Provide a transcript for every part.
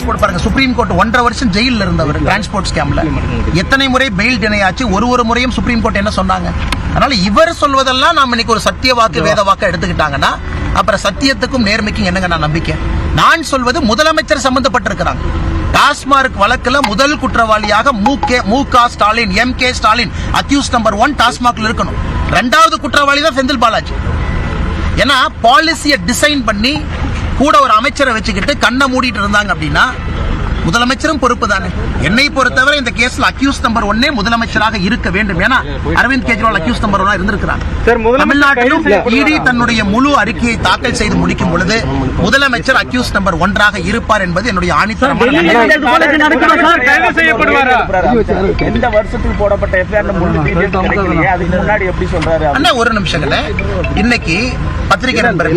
Transport பாருங்க, supreme court 1.5 வருஷம் ஜெயிலில் இருந்தவர் டிரான்ஸ்போர்ட் ஸ்கேம்ல எத்தனை முறை பெயில் டினை ஆச்சு, ஒரு முறையும் சுப்ரீம் கோர்ட் என்ன சொன்னாங்க? அதனால இவர் சொல்வதெல்லாம் நாம இன்னைக்கு ஒரு சத்திய வாக்கு வேத வாக்கு எடுத்துக்கிட்டாங்கன்னா அப்புறம் சத்தியத்துக்கும் நேர்மைக்கும் என்னங்க நான் நம்பிக்கை? நான் சொல்வது முதலமைச்சர் சம்பந்தப்பட்டிருக்கிறாங்க. டாஸ்மார்க் வழக்குல முதல் குற்றவாளியாக மு.க. Stalin, MK. Stalin accuse number 1 டாஸ்மாக்ல இருக்கணும். 2வது குற்றவாளி தான் செந்தில் பாலாஜி. ஏன்னா பாலிசியை டிசைன் பண்ணி கூட ஒரு அமைச்சரை வச்சுக்கிட்டு கண்ணை மூடிட்டு இருந்தாங்க அப்படின்னா முதலமைச்சரும் பொறுப்பு தானே. என்னை பொறுத்தவரை இந்த கேஸ்ல அக்யூஸ் நம்பர் 1 முதலமைச்சராக இருக்க வேண்டும். ஏன்னா அரவிந்த் கெஜ்ரிவால் அக்யூஸ் நம்பர் 1 இருந்திருக்கிறாங்க. தமிழ்நாட்டிலும் இடி தன்னுடைய முழு அறிக்கையை தாக்கல் செய்து முடிக்கும் பொழுது முதலமைச்சர் அக்யூஸ் நம்பர் 1 இருப்பார் என்பது என்னுடைய ஆணித்தரமான. எந்த வருஷத்துக்கு போடப்பட்ட எஃப்ஐஆர் முன்னாடி எப்படி சொல்றாரு? அண்ணா ஒரு நிமிஷங்கள, இன்னைக்கு பத்திரிகை நண்பர்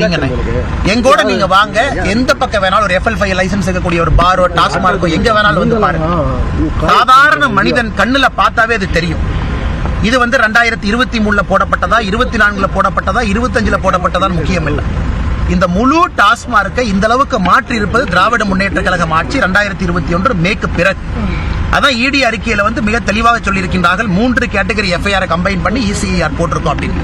எங்கூட நீங்க வாங்க, எந்த பக்கம் வேணாலும் ஒரு FL5 லைசன்ஸ் இருக்கக்கூடிய ஒரு பாரோ டாஸ்மார்க்கோ எங்க வேணாலும் வந்து பாருங்க. சாதாரண மனிதன் கண்ணுல பார்த்தாவே அது தெரியும். இது வந்து 2023 போடப்பட்டதா, 24 போடப்பட்டதா, 25 போடப்பட்டதான் முக்கியம் இல்லை. இந்த முழு டாஸ்மார்க்கை இந்த அளவுக்கு மாற்றி இருப்பது திராவிட முன்னேற்ற கழகம் ஆட்சி 2021 மேற்கு பிறகு. அதான் இடி அறிக்கையில வந்து மிக தெளிவாக சொல்லியிருக்கின்றார்கள். 3 கேட்டகரி FIR கம்பைன் பண்ணி ECIR போட்டிருக்கோம் அப்படின்னு.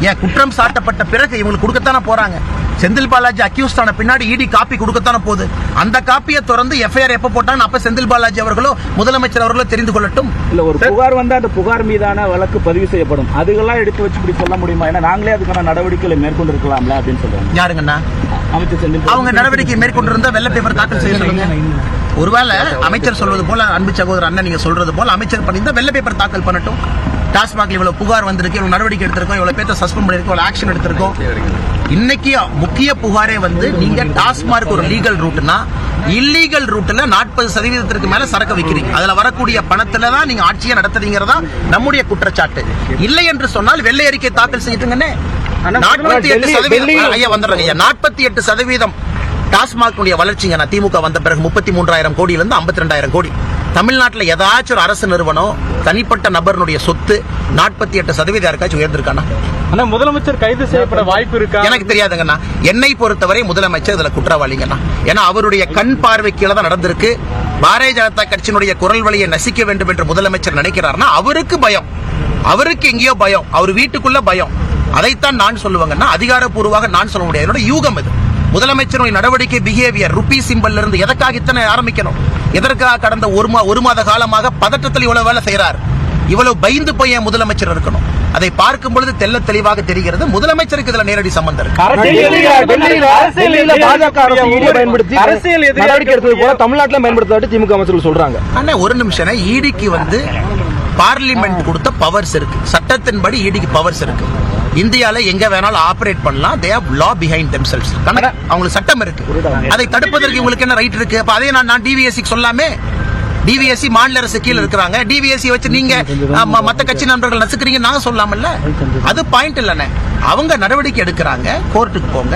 ஏன் குற்றம் சாட்டப்பட்ட பிறகு இவங்களுக்கு கொடுக்கத்தானே போறாங்க. செந்தில் பாலாஜி அக்யூஸ்ட் ஆன பின்னாடி இடி காப்பி கொடுக்கத்தானே போகுது. அந்த காப்பியை திறந்து FIR எப்ப போட்டாங்க அப்ப செந்தில் பாலாஜி அவர்களோ முதலமைச்சர் அவர்களோ தெரிந்து கொள்ளட்டும். இல்ல ஒரு புகார் வந்து அந்த புகார் மீதான வழக்கு பதிவு செய்யப்படும், அதுக்கெல்லாம் எடுத்து வச்சு இப்படி சொல்ல முடியுமா? ஏன்னா நாங்களே அதுக்கான நடவடிக்கைகளை மேற்கொண்டு இருக்கலாம்ல அப்படின்னு சொல்றாங்க. யாருங்கண்ணா அவங்க நடவடிக்கை மேற்கொண்டிருந்தா வெள்ளை பேப்பர் தாக்கல் செய்ய சொல்லுங்க. ஒருவேளை அமைச்சர் சொல்வது போல, அன்பு சகோதரர் அண்ணன் நீங்க சொல்றது போல அமைச்சர் பண்ணியிருந்தா வெள்ளை பேப்பர் தாக்கல் பண்ணட்டும். டாஸ்மாக் இவ்வளவு புகார் வந்திருக்கு, இவ்வளவு நடவடிக்கை எடுத்திருக்கோம், இவ்வளவு பேரை சஸ்பெண்ட் பண்ணிருக்கோம், இவ்வளவு ஆக்ஷன் எடுத்திருக்கோம். இன்னைக்கு முக்கிய புகாரே வந்து நீங்க டாஸ்மார்க் ஒரு லீகல் ரூட்னா இல்லீகல் ரூட்ல 40% மேல சரக்கு வைக்கிறீங்க. அதுல வரக்கூடிய பணத்துல தான் நீங்க ஆட்சியை நடத்துறீங்கிறதா நம்முடைய குற்றச்சாட்டு. இல்லை என்று சொன்னால் வெள்ளை அறிக்கை தாக்கல் செய்யுங்கன்னே. 48% ஐயா வந்துடுறாங்க ஐயா. 48% டாஸ்மாக் வளர்ச்சிங்க. நான் திமுக வந்த பிறகு 33,000 கோடியிலிருந்து 52,000 கோடி. தமிழ்நாட்டில் ஏதாச்சும் ஒரு அரசு நிறுவனம் தனிப்பட்ட நபருடைய சொத்து 48% யாருக்காச்சும் உயர்ந்திருக்கானா? முதலமைச்சர் கைது செய்யப்பட வாய்ப்பு இருக்கா? எனக்கு தெரியாதுங்கண்ணா. என்னை பொறுத்தவரை முதலமைச்சர் இதுல குற்றவாளிங்கண்ணா. ஏன்னா அவருடைய கண் பார்வை கீழே தான் நடந்திருக்கு. பாரதிய ஜனதா கட்சியினுடைய குரல் வழியை நசிக்க வேண்டும் என்று முதலமைச்சர் நினைக்கிறார்னா அவருக்கு பயம், அவருக்கு எங்கேயோ பயம், அவர் வீட்டுக்குள்ள பயம். அதைத்தான் நான் சொல்லுவாங்கன்னா, அதிகாரப்பூர்வமாக நான் சொல்ல முடியாது. என்னோட யூகம் இது. முதலமைச்சருடைய நடவடிக்கை பிஹேவியர் ருபி சிம்பல் இருந்து எதற்காக இத்தனை ஆரம்பிக்கணும்? எதற்காக கடந்த ஒரு மாத காலமாக பதட்டத்தில் இவ்வளவு வேலை செய்யறார்? இவ்வளவு பயந்து போய் முதலமைச்சர் இருக்கணும். அதை பார்க்கும் பொழுது தெல்ல தெளிவாக தெரிகிறது முதலமைச்சருக்கு இதுல நேரடி சம்பந்தம் இருக்கு. தமிழ்நாட்டில் பயன்படுத்த திமுக அமைச்சர்கள் சொல்றாங்க. ஆனா ஒரு நிமிஷம், ஈடிக்கு வந்து பார்லிமெண்ட் கொடுத்த பவர்ஸ் இருக்கு, சட்டத்தின்படி ஈடிக்கு பவர்ஸ் இருக்கு. இந்தியால எங்க வேணாலும் ஆபரேட் பண்ணலாம். they have law behind themselves. அவங்களுக்கு சட்டம் இருக்கு. அதை தடுப்பதற்கு இவங்களுக்கு என்ன ரைட் இருக்கு? அப்ப அதே நான் DVSC சொல்லாமே. DVSC மாநில அரசு கீழே இருக்கிறாங்க. DVSC வச்சு நீங்க மத்த கட்சி நண்பர்கள் நசுக்கிறீங்க நாங்க சொல்லாமல்ல. அது பாயிண்ட் இல்லனே. அவங்க நடவடிக்கை எடுக்கிறாங்க, கோர்ட்டுக்கு போங்க,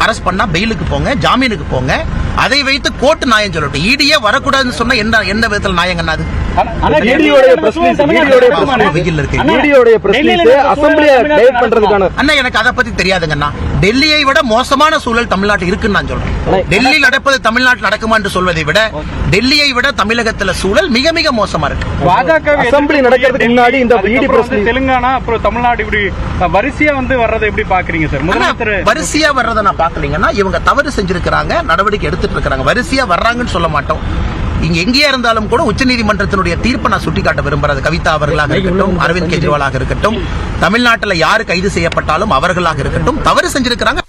அரெஸ்ட் பண்ணா பெயிலுக்கு போங்க, ஜாமீனுக்கு போங்க. அதை வைத்து கோர்ட் நியாயம் சொல்லட்டும். ஈடியே வரக்கூடாதுன்னு சொன்னா எந்த விதத்தில் நியாயங்கண்ணா? எனக்கு அதை பத்தி தெரியாதுங்கண்ணா. டெல்லியை விட மோசமான சூழல் தமிழ்நாட்டில் இருக்குன்னு நான் சொல்றேன். டெல்லியில் நடப்பது தமிழ்நாட்டில் நடக்குமா என்று சொல்வதை விட டெல்லியை விட தமிழகத்தில் சூழல் மிக மிக மோசமா இருக்கு. பாஜக அசெம்பிளி நடக்கிறதுக்கு முன்னாடி இந்த தெலுங்கானா அப்புறம் தமிழ்நாடு இப்படி வரிசையா வந்து வர்றதை எப்படி பாக்குறீங்க சார்? வரிசையா வர்றதை நான் பாக்கலீங்கன்னா இவங்க தவறு செஞ்சிருக்கிறாங்க, நடவடிக்கை எடுத்துட்டு இருக்காங்க. வரிசையா வர்றாங்கன்னு சொல்ல மாட்டோம். இங்க எங்கேயா இருந்தாலும் கூட உச்சநீதிமன்றத்தினுடைய தீர்ப்பை நான் சுட்டிக்காட்ட விரும்புறது. கவிதா அவர்களாக இருக்கட்டும், அரவிந்த் கெஜ்ரிவாலாக இருக்கட்டும், தமிழ்நாட்டில் யாரு கைது செய்யப்பட்டாலும் அவர்களாக இருக்கட்டும், தவறு செஞ்சிருக்கிறாங்க.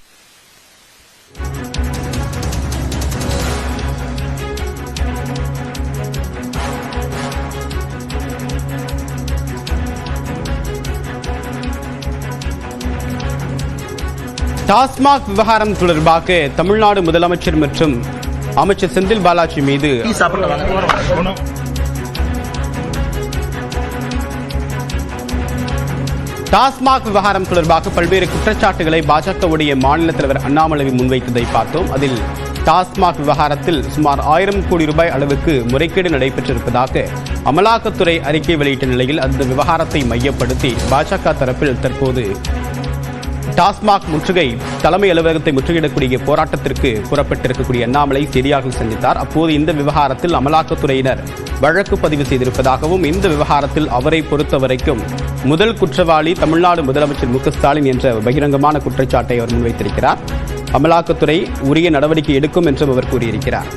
டாஸ்மாக் விவகாரம் தொடர்பாக தமிழ்நாடு முதலமைச்சர் மற்றும் அமைச்சர் செந்தில் பாலாஜி மீது டாஸ்மாக் விவகாரம் தொடர்பாக பல்வேறு குற்றச்சாட்டுகளை பாஜகவுடைய மாநில தலைவர் அண்ணாமலை முன்வைத்ததை பார்த்தோம். அதில் டாஸ்மாக் விவகாரத்தில் சுமார் 1000 கோடி ரூபாய் அளவுக்கு முறைகேடு நடைபெற்றிருப்பதாக அமலாக்கத்துறை அறிக்கை வெளியிட்ட நிலையில் அந்த விவகாரத்தை மையப்படுத்தி பாஜக தரப்பில் தற்போது டாஸ்மாக் முற்றுகை தலைமை அலுவலகத்தை முற்றுகையிடக்கூடிய போராட்டத்திற்கு புறப்பட்டிருக்கக்கூடிய அண்ணாமலை செய்தியாளர்கள் சந்தித்தார். அப்போது இந்த விவகாரத்தில் அமலாக்கத்துறையினர் வழக்கு பதிவு செய்திருப்பதாகவும் இந்த விவகாரத்தில் அவரை பொறுத்தவரைக்கும் முதல் குற்றவாளி தமிழ்நாடு முதலமைச்சர் மு க ஸ்டாலின் என்ற பகிரங்கமான குற்றச்சாட்டை அவர் முன்வைத்திருக்கிறார். அமலாக்கத்துறை உரிய நடவடிக்கை எடுக்கும் என்றும் அவர் கூறியிருக்கிறார்.